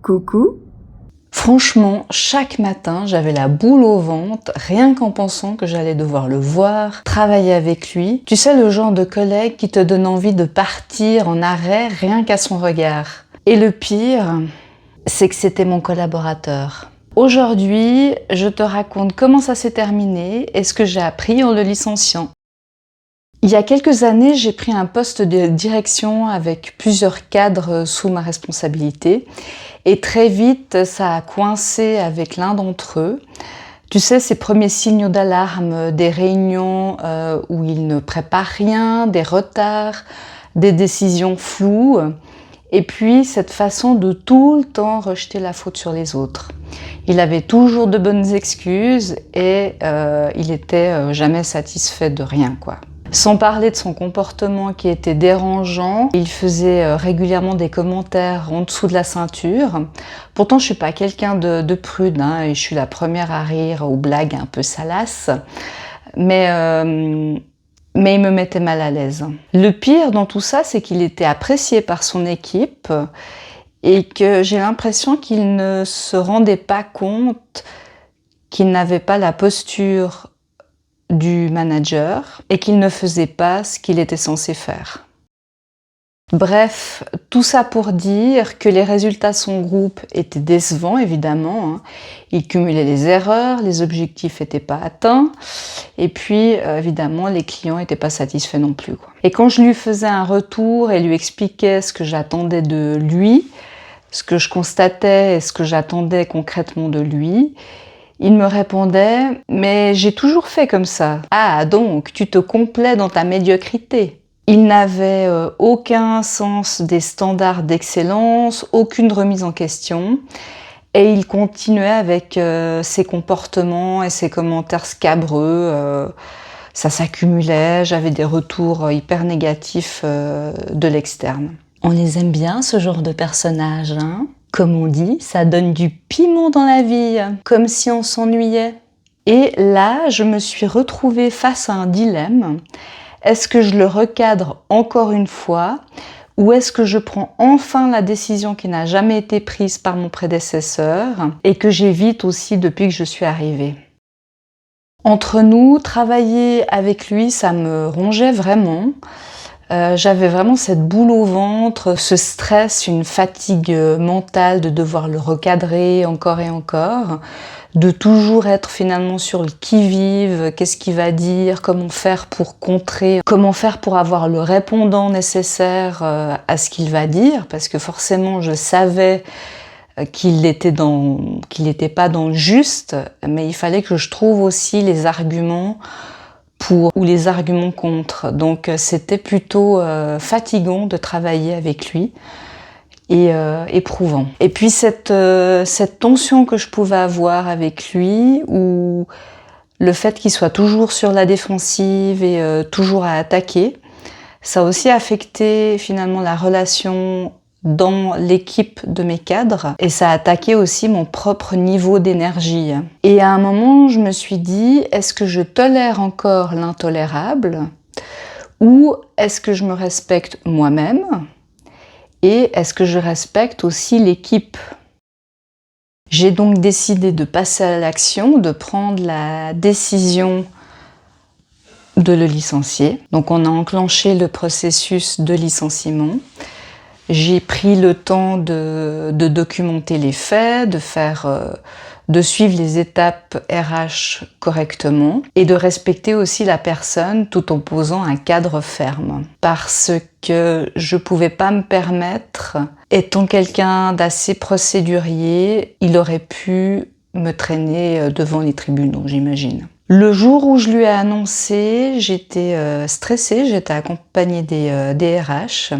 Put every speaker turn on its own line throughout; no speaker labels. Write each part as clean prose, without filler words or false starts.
Coucou.
Franchement, chaque matin, j'avais la boule au ventre, rien qu'en pensant que j'allais devoir le voir, travailler avec lui. Tu sais, le genre de collègue qui te donne envie de partir en arrêt rien qu'à son regard. Et le pire, c'est que c'était mon collaborateur. Aujourd'hui, je te raconte comment ça s'est terminé et ce que j'ai appris en le licenciant. Il y a quelques années, j'ai pris un poste de direction avec plusieurs cadres sous ma responsabilité et très vite, ça a coincé avec l'un d'entre eux. Tu sais, ces premiers signaux d'alarme, des réunions où il ne prépare rien, des retards, des décisions floues et puis cette façon de tout le temps rejeter la faute sur les autres. Il avait toujours de bonnes excuses et il était jamais satisfait de rien, quoi. Sans parler de son comportement qui était dérangeant, il faisait régulièrement des commentaires en dessous de la ceinture. Pourtant, je suis pas quelqu'un de prude, hein, et je suis la première à rire aux blagues un peu salaces, mais il me mettait mal à l'aise. Le pire dans tout ça, c'est qu'il était apprécié par son équipe et que j'ai l'impression qu'il ne se rendait pas compte qu'il n'avait pas la posture du manager et qu'il ne faisait pas ce qu'il était censé faire. Bref, tout ça pour dire que les résultats de son groupe étaient décevants, évidemment. Hein. Il cumulait les erreurs, les objectifs n'étaient pas atteints, et puis évidemment les clients n'étaient pas satisfaits non plus, quoi. Et quand je lui faisais un retour et lui expliquais ce que j'attendais de lui, ce que je constatais et ce que j'attendais concrètement de lui, il me répondait « Mais j'ai toujours fait comme ça. Ah, donc tu te complais dans ta médiocrité. » Il n'avait aucun sens des standards d'excellence, aucune remise en question. Et il continuait avec ses comportements et ses commentaires scabreux. Ça s'accumulait, j'avais des retours hyper négatifs de l'externe. On les aime bien, ce genre de personnages, hein ? Comme on dit, ça donne du piment dans la vie, comme si on s'ennuyait. Et là, je me suis retrouvée face à un dilemme. Est-ce que je le recadre encore une fois ou est-ce que je prends enfin la décision qui n'a jamais été prise par mon prédécesseur et que j'évite aussi depuis que je suis arrivée? Entre nous, travailler avec lui, ça me rongeait vraiment. J'avais vraiment cette boule au ventre, ce stress, une fatigue mentale de devoir le recadrer encore et encore, de toujours être finalement sur le qui-vive, qu'est-ce qu'il va dire, comment faire pour contrer, comment faire pour avoir le répondant nécessaire à ce qu'il va dire, parce que forcément je savais qu'il n'était pas dans le juste, mais il fallait que je trouve aussi les arguments pour ou les arguments contre. Donc c'était plutôt fatigant de travailler avec lui et éprouvant. Et puis cette tension que je pouvais avoir avec lui, ou le fait qu'il soit toujours sur la défensive et toujours à attaquer, ça a aussi affecté finalement la relation dans l'équipe de mes cadres et ça a attaqué aussi mon propre niveau d'énergie. Et à un moment, je me suis dit, est-ce que je tolère encore l'intolérable ou est-ce que je me respecte moi-même et est-ce que je respecte aussi l'équipe? J'ai donc décidé de passer à l'action, de prendre la décision de le licencier. Donc on a enclenché le processus de licenciement. J'ai pris le temps de documenter les faits, de suivre les étapes RH correctement et de respecter aussi la personne tout en posant un cadre ferme. Parce que je ne pouvais pas me permettre, étant quelqu'un d'assez procédurier, il aurait pu me traîner devant les tribunaux, j'imagine. Le jour où je lui ai annoncé, j'étais stressée, j'étais accompagnée des RH.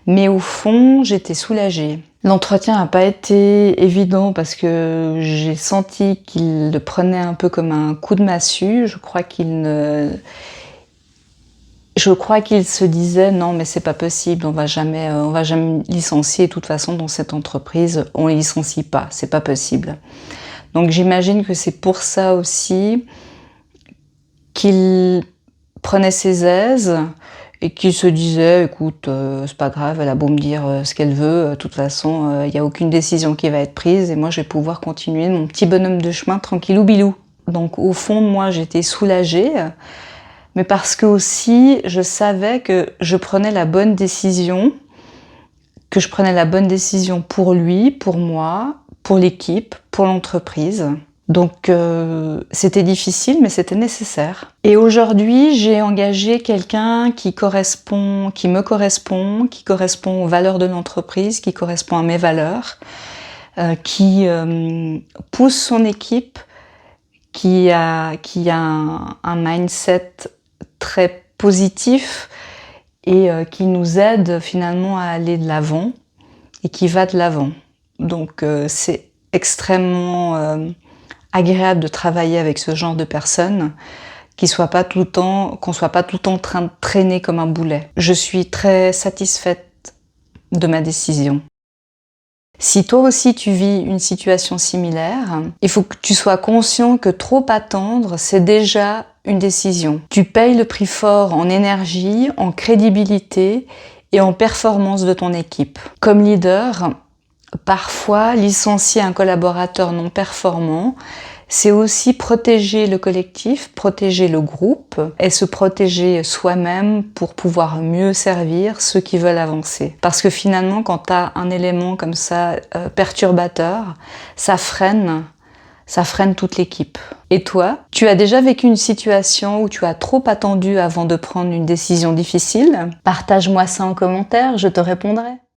Mais au fond, j'étais soulagée. L'entretien n'a pas été évident parce que j'ai senti qu'il le prenait un peu comme un coup de massue. Je crois qu'il se disait non mais c'est pas possible, on va jamais licencier. De toute façon dans cette entreprise, on licencie pas, c'est pas possible. Donc j'imagine que c'est pour ça aussi qu'il prenait ses aises et qui se disait, écoute, c'est pas grave, elle a beau me dire ce qu'elle veut, de toute façon, il n'y a aucune décision qui va être prise et moi je vais pouvoir continuer mon petit bonhomme de chemin tranquillou bilou. Donc au fond, moi j'étais soulagée, mais parce que aussi je savais que je prenais la bonne décision, pour lui, pour moi, pour l'équipe, pour l'entreprise. Donc c'était difficile, mais c'était nécessaire. Et aujourd'hui, j'ai engagé quelqu'un qui me correspond, qui correspond aux valeurs de l'entreprise, qui correspond à mes valeurs, qui pousse son équipe, qui a un mindset très positif et qui nous aide finalement à aller de l'avant et qui va de l'avant. Donc c'est extrêmement agréable de travailler avec ce genre de personnes, qu'on soit pas tout le temps en train de traîner comme un boulet. Je suis très satisfaite de ma décision. Si toi aussi tu vis une situation similaire, il faut que tu sois conscient que trop attendre, c'est déjà une décision. Tu payes le prix fort en énergie, en crédibilité et en performance de ton équipe. Comme leader, parfois licencier un collaborateur non performant, c'est aussi protéger le collectif, protéger le groupe et se protéger soi-même pour pouvoir mieux servir ceux qui veulent avancer. Parce que finalement, quand tu as un élément comme ça perturbateur, ça freine toute l'équipe. Et toi, tu as déjà vécu une situation où tu as trop attendu avant de prendre une décision difficile? Partage-moi ça en commentaire, je te répondrai.